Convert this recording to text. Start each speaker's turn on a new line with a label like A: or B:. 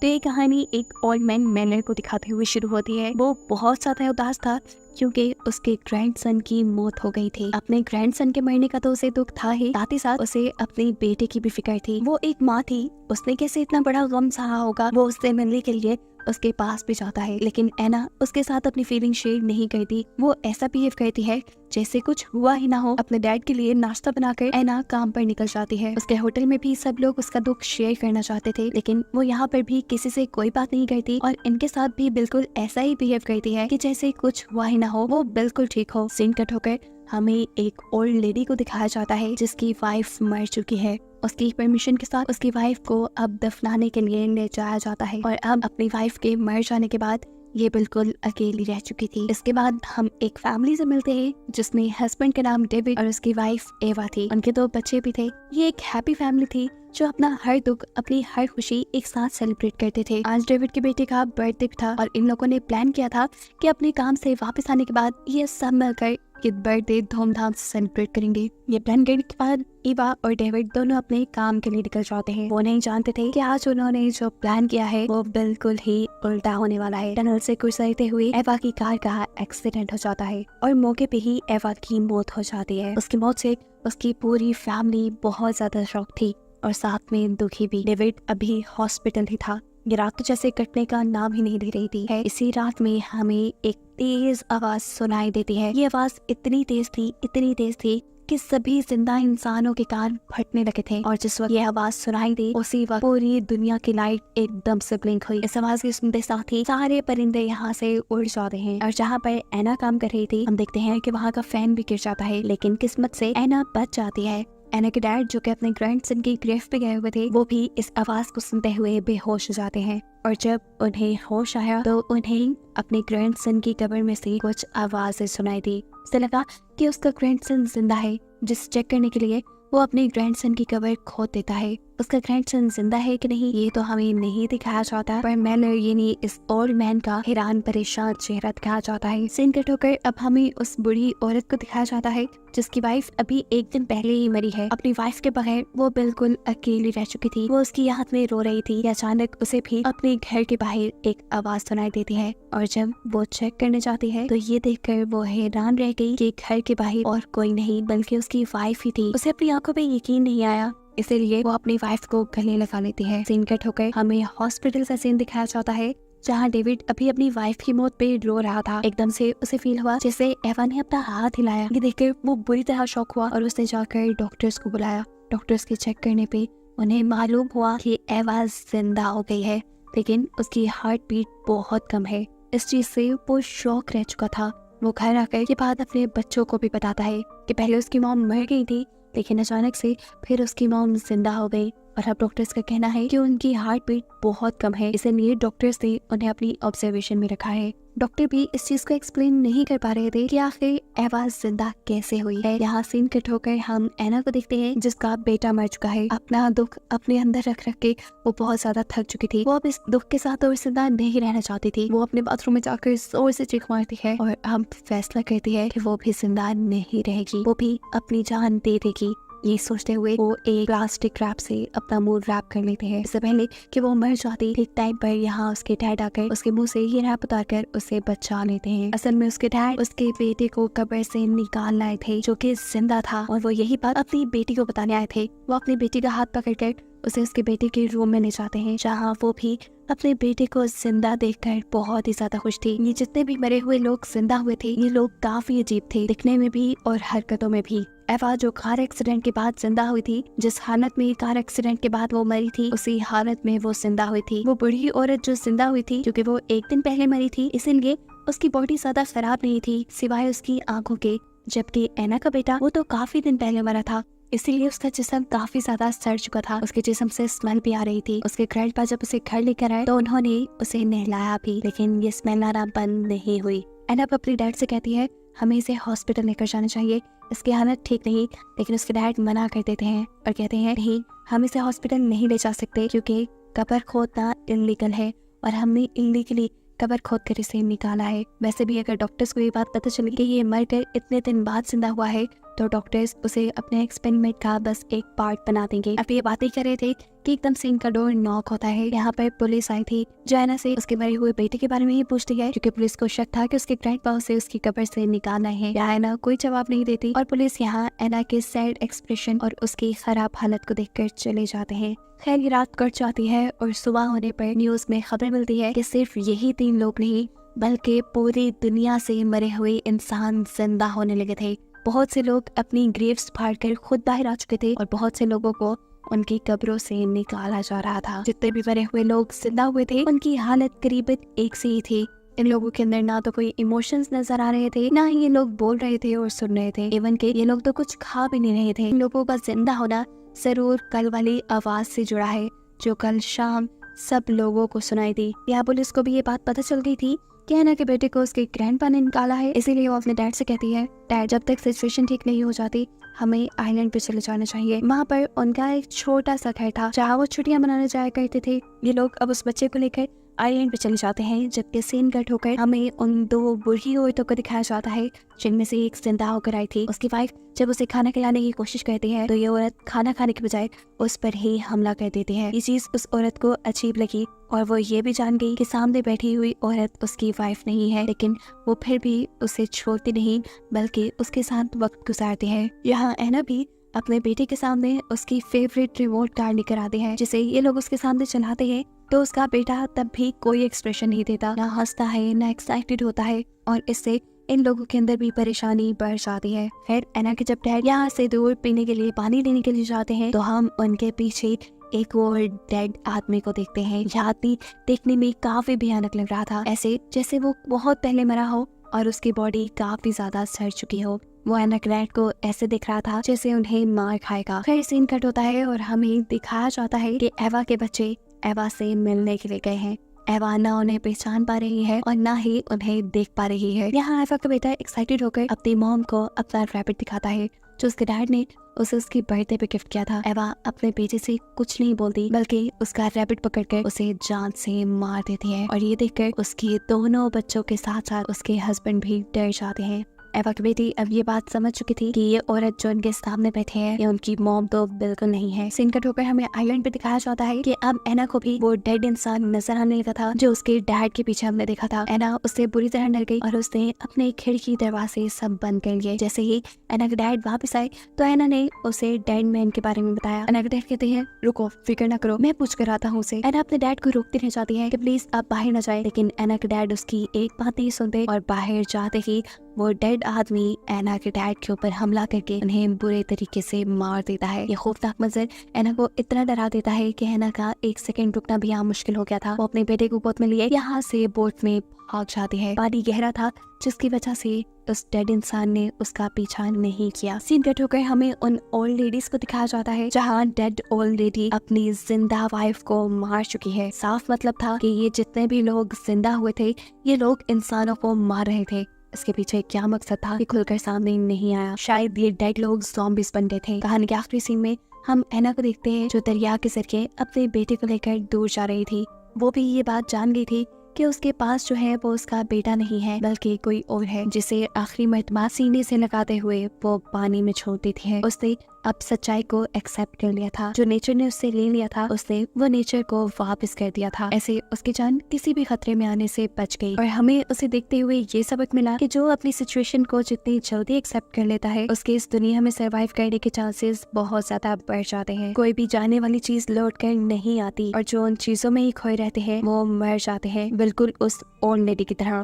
A: तो ये कहानी एक ओल्ड मैन मैनर को दिखाते हुए शुरू होती है। वो बहुत ज्यादा उदास था क्योंकि उसके ग्रैंडसन की मौत हो गई थी। अपने ग्रैंडसन के मरने का तो उसे दुख था ही, साथ ही साथ उसे अपने बेटे की भी फिक्र थी। वो एक माँ थी, उसने कैसे इतना बड़ा गम सहा होगा। वो उससे मिलने के लिए उसके पास भी जाता है, लेकिन एना उसके साथ अपनी फीलिंग शेयर नहीं करती। वो ऐसा बिहेव करती है जैसे कुछ हुआ ही ना हो। अपने डैड के लिए नाश्ता बनाकर एना काम पर निकल जाती है। उसके होटल में भी सब लोग उसका दुख शेयर करना चाहते थे, लेकिन वो यहाँ पर भी किसी से कोई बात नहीं करती और इनके साथ भी बिल्कुल ऐसा ही बिहेव करती है कि जैसे कुछ हुआ ही ना हो, वो बिल्कुल ठीक हो। सीन कट होकर हमें एक ओल्ड लेडी को दिखाया जाता है जिसकी वाइफ मर चुकी है। उसकी परमिशन के साथ उसकी वाइफ को अब दफनाने के लिए ले जाया जाता है और अब अपनी वाइफ के मर जाने के बाद ये बिल्कुल अकेली रह चुकी थी। इसके बाद हम एक फैमिली से मिलते हैं जिसमें हस्बैंड का नाम डेविड और उसकी वाइफ एवा थी। उनके 2 बच्चे भी थे। ये एक हैप्पी फैमिली थी जो अपना हर दुख, अपनी हर खुशी एक साथ सेलिब्रेट करते थे। आज डेविड के बेटे का बर्थडे था और इन लोगों ने प्लान किया था कि अपने काम से वापस आने के बाद ये सब मिलकर ये बर्थडे धूमधाम से सेलिब्रेट करेंगे। ये प्लान करने के बाद ईवा और डेविड दोनों अपने काम के लिए निकल जाते हैं। वो नहीं जानते थे कि आज उन्होंने जो प्लान किया है वो बिल्कुल ही उल्टा होने वाला है। टनल से गुजरते हुए एवा की कार का एक्सीडेंट हो जाता है और मौके पे ही एवा की मौत हो जाती है। उसकी मौत से उसकी पूरी फैमिली बहुत ज्यादा शॉक थी और साथ में दुखी भी। डेविड अभी हॉस्पिटल ही था। ये रात तो जैसे कटने का नाम ही नहीं ले रही थी। इसी रात में हमें एक तेज आवाज सुनाई देती है। ये आवाज इतनी तेज थी कि सभी जिंदा इंसानों के कान फटने लगे थे और जिस वक्त ये आवाज सुनाई दी उसी वक्त पूरी दुनिया की लाइट एकदम से ब्लिंक हुई। इस आवाज के सुनते साथ ही सारे परिंदे यहाँ से उड़ जाते हैं और जहाँ पर एना काम कर रही थी हम देखते हैं कि वहाँ का फैन भी गिर जाता है, लेकिन किस्मत से एना बच जाती है। एना के डैड जो कि अपने ग्रैंडसन की ग्रेव पे गए हुए थे वो भी इस आवाज को सुनते हुए बेहोश हो जाते हैं और जब उन्हें होश आया तो उन्हें अपने ग्रैंडसन की कब्र में से कुछ आवाजें सुनाई दी। उसे लगा कि उसका ग्रैंडसन जिंदा है। जिस चेक करने के लिए वो अपने ग्रैंडसन की कब्र खोद देता है। उसका ग्रैंडसन जिंदा है कि नहीं ये तो हमें नहीं दिखाया जाता, पर मैनर यानी इस ओल्ड मैन का हैरान परेशान चेहरा दिखाया जाता है। सीन कट होकर अब हमें उस बुढ़ी औरत को दिखाया जाता है जिसकी वाइफ अभी एक दिन पहले ही मरी है। अपनी वाइफ के बगैर वो बिल्कुल अकेली रह चुकी थी। वो उसकी याद में रो रही थी। अचानक उसे भी अपने घर के बाहर एक आवाज सुनाई देती है और जब वो चेक करने जाती है तो ये देखकर वो हैरान रह गई कि घर के बाहर और कोई नहीं बल्कि उसकी वाइफ ही थी। उसे अपनी आंखों पे यकीन नहीं आया, इसीलिए वो अपनी वाइफ को गले लगा लेती है। सीन कट होकर हमें हॉस्पिटल का सीन दिखाया जाता है जहाँ डेविड अभी अपनी वाइफ की मौत पे रो रहा था। एकदम से उसे फील हुआ जैसे एवा ने अपना हाथ हिलाया। ये देखकर वो बुरी तरह शॉक हुआ और उसने जाकर डॉक्टर्स को बुलाया। डॉक्टर्स के चेक करने पे उन्हें मालूम हुआ कि एवा जिंदा हो गई है, लेकिन उसकी हार्ट बीट बहुत कम है। इस चीज से वो शॉक रह चुका था। वो घर आकर के बाद अपने बच्चों को भी बताता है कि पहले उसकी मॉम मर गई थी, लेकिन अचानक से फिर उसकी मॉम जिंदा हो गई और अब डॉक्टर्स का कहना है कि उनकी हार्ट बीट बहुत कम है, इसलिए डॉक्टर्स ने उन्हें अपनी ऑब्जर्वेशन में रखा है। डॉक्टर भी इस चीज को एक्सप्लेन नहीं कर पा रहे थे कि आखिर एवा जिंदा कैसे हुई है। यहाँ सीन कट होकर हम एना को देखते हैं जिसका बेटा मर चुका है। अपना दुख अपने अंदर रख रख के वो बहुत ज्यादा थक चुकी थी। वो अब इस दुख के साथ और जिंदा नहीं रहना चाहती थी। वो अपने बाथरूम में जाकर जोर से चीख मारती है और अब फैसला करती है कि वो भी जिंदा नहीं रहेगी, वो भी अपनी जान दे देगी। ये सोचते हुए वो एक प्लास्टिक रैप से अपना मुंह रैप कर लेते हैं। इससे पहले कि वो मर जाती ठीक टाइम पर यहाँ उसके डैड आकर उसके मुंह से ये रैप उतारकर उसे बचा लेते हैं। असल में उसके डैड उसके बेटे को कब्र से निकाल लाए थे जो कि जिंदा था और वो यही बात अपनी बेटी को बताने आए थे। वो अपनी बेटी का हाथ पकड़कर उसे उसके बेटे के रूम में ले जाते हैं जहाँ वो भी अपने बेटे को जिंदा देखकर बहुत ही ज्यादा खुश थी। ये जितने भी मरे हुए लोग जिंदा हुए थे ये लोग काफी अजीब थे दिखने में भी और हरकतों में भी। एवा जो कार एक्सीडेंट के बाद जिंदा हुई थी, जिस हालत में कार एक्सीडेंट के बाद वो मरी थी उसी हालत में वो जिंदा हुई थी। वो बूढ़ी औरत जो जिंदा हुई थी क्योंकि वो एक दिन पहले मरी थी इसीलिए उसकी बॉडी ज्यादा खराब नहीं थी सिवाय उसकी आंखों के, जबकि एना का बेटा वो तो काफी दिन पहले मरा था इसीलिए उसका जिस्म काफी ज्यादा सड़ चुका था। उसके जिस्म से स्मेल भी आ रही थी। उसके ग्रैंडपा जब उसे घर लेकर आए तो उन्होंने उसे नहलाया भी, लेकिन ये स्मेल आना बंद नहीं हुई। एना अपने डैड से कहती है हमें इसे हॉस्पिटल लेकर जाना चाहिए, इसकी हालत ठीक नहीं, लेकिन उसके डैड मना कर देते हैं और कहते हैं नहीं हम इसे हॉस्पिटल नहीं ले जा सकते क्योंकि कब्र खोदना इलीगल है और हमने इलीगली कब्र खोद कर इसे निकाला है। वैसे भी अगर डॉक्टर्स को ये बात पता चली कि ये मर कर इतने दिन बाद जिंदा हुआ है तो डॉक्टर्स उसे अपने एक्सपेरिमेंट का बस एक पार्ट बना देंगे। अब ये बातें कर रहे थे कि एकदम से इनका डोर नॉक होता है। यहाँ पर पुलिस आई थी जो एना से उसके मरे हुए बेटे के बारे में ही पूछती है, क्योंकि पुलिस को शक था कि उसके ग्रैंडपा उसे उसकी कब्र से निकालना है। यहाँ एना कोई जवाब नहीं देती और पुलिस यहाँ एना के सैड एक्सप्रेशन और उसकी खराब हालत को देखकर चले जाते हैं। खैर ये रात कट जाती है और सुबह होने पर न्यूज में खबर मिलती है कि सिर्फ यही 3 लोग नहीं बल्कि पूरी दुनिया से मरे हुए इंसान जिंदा होने लगे थे। बहुत से लोग अपनी ग्रेव्स फाड़कर खुद बाहर आ चुके थे और बहुत से लोगों को उनकी कब्रों से निकाला जा रहा था। जितने भी मरे हुए लोग जिंदा हुए थे उनकी हालत करीबन एक से ही थी। इन लोगों के अंदर ना तो कोई इमोशंस नजर आ रहे थे, ना ही ये लोग बोल रहे थे और सुन रहे थे। इवन के ये लोग तो कुछ खा भी नहीं रहे थे। इन लोगों का जिंदा होना जरूर कल वाली आवाज से जुड़ा है जो कल शाम सब लोगों को सुनाई दी। यहाँ पुलिस को भी ये बात पता चल गई थी कि एना के बेटे को उसके ग्रैंडपा ने निकाला है। इसीलिए वो अपने डैड से कहती है, डैड जब तक सिचुएशन ठीक नहीं हो जाती हमें आइलैंड पे चले जाना चाहिए। वहाँ पर उनका एक छोटा सा घर था जहाँ वो छुट्टियां मनाने जाया करते थे। ये लोग अब उस बच्चे को लेकर आइलैंड पे चले जाते हैं, जबकि सीन कट होकर हमें उन 2 बूढ़ी औरतों को दिखाया जाता है जिनमें से एक जिंदा होकर आई थी। उसकी वाइफ जब उसे खाना खिलाने की कोशिश करती है तो ये औरत खाना खाने के बजाय उस पर ही हमला कर देती है। ये चीज उस औरत को अजीब लगी और वो ये भी जान गई कि सामने बैठी हुई औरत उसकी वाइफ नहीं है, लेकिन वो फिर भी उसे छोड़ती नहीं बल्कि उसके साथ वक्त गुजारती है। यहाँ एना भी अपने बेटे के सामने उसकी फेवरेट रिमोट कार लेकर आती है जिसे ये लोग उसके सामने चलाते हैं, तो उसका बेटा तब भी कोई एक्सप्रेशन नहीं देता, ना हंसता है ना एक्साइटेड होता है और इससे इन लोगों के अंदर भी परेशानी बढ़ जाती है। खैर एना के जब डैड यहाँ से दूर पीने के लिए पानी लेने के लिए जाते हैं तो हम उनके पीछे एक और डेड आदमी को देखते हैं। यह आदमी देखने में काफी भयानक लग रहा था, ऐसे जैसे वो बहुत पहले मरा हो और उसकी बॉडी काफी ज्यादा सड़ चुकी हो। वो एना ग्रैंड को ऐसे दिख रहा था जैसे उन्हें मार खाएगा। खैर सीन कट होता है और हमें दिखाया जाता है कि एवा के बच्चे एवा से मिलने के लिए गए हैं। एवा ना उन्हें पहचान पा रही है और ना ही उन्हें देख पा रही है। यहाँ एवा का बेटा एक्साइटेड होकर अपनी मॉम को अपना रैबिट दिखाता है जो उसके डैड ने उसे उसकी बर्थडे पे गिफ्ट किया था। एवा अपने बेटे से कुछ नहीं बोलती बल्कि उसका रैबिट पकड़कर उसे जान से मार देती है और ये देखकर उसके दोनों बच्चों के साथ साथ उसके हस्बैंड भी डर जाते हैं। एवा की बेटी अब ये बात समझ चुकी थी कि ये औरत जो उनके सामने बैठे हैं ये उनकी मॉम तो बिल्कुल नहीं है। सीन कट होकर हमें आइलैंड पे दिखाया जाता है कि अब एना को भी वो डेड इंसान नजर आने लगा था जो उसके डैड के पीछे हमने देखा था। एना उससे बुरी तरह डर गई और उसने अपने खिड़की दरवाजे सब बंद कर लिए। जैसे ही एना के डैड वापस आए तो एना ने उसे डेड मैन के बारे में बताया। एना के डैड कहते हैं, रुको फिक्र न करो, मैं पूछ कर आता हूँ उसे। एना अपने डैड को रोकती रह जाती है कि प्लीज आप बाहर न जाए, लेकिन एना के डैड उसकी एक बात नहीं सुनते और बाहर जाते ही वो डेड आदमी एना के डैड के ऊपर हमला करके उन्हें बुरे तरीके से मार देता है। ये खौफनाक मंजर एना को इतना डरा देता है कि एना का 1 सेकंड रुकना भी यहाँ मुश्किल हो गया था। वो अपने बेटे को गोद में लिए यहाँ से बोट में भाग जाती है। पानी गहरा था जिसकी वजह से उस डेड इंसान ने उसका पीछा नहीं किया। सीन कट होकर हमें उन ओल्ड लेडीज को दिखाया जाता है जहाँ डेड ओल्ड लेडी अपनी जिंदा वाइफ को मार चुकी है। साफ मतलब था कि ये जितने भी लोग जिंदा हुए थे ये लोग इंसानों को मार रहे थे। इसके पीछे क्या मकसद था ये खुलकर सामने नहीं आया। शायद ये डेड लोग ज़ॉम्बीज़ बन गए थे। कहानी के आखिरी सीन में हम एना को देखते हैं जो दरिया के जरिए अपने बेटे को लेकर दूर जा रही थी। वो भी ये बात जान गई थी कि उसके पास जो है वो उसका बेटा नहीं है बल्कि कोई और है जिसे आखिरी मर्तबा सीने से लगाते हुए वो पानी में छोड़ दी थी। उसने अब सच्चाई को एक्सेप्ट कर लिया था। जो नेचर ने उससे ले लिया था उसने वो नेचर को वापस कर दिया था। ऐसे उसकी जान किसी भी खतरे में आने से बच गई और हमें उसे देखते हुए ये सबक मिला कि जो अपनी सिचुएशन को जितनी जल्दी एक्सेप्ट कर लेता है उसके इस दुनिया में सर्वाइव करने के चांसेस बहुत ज्यादा बढ़ जाते हैं। कोई भी जाने वाली चीज लौट कर नहीं आती और जो उन चीजों में ही खोए रहते हैं वो मर जाते हैं, बिल्कुल उस ओल्ड लेडी की तरह।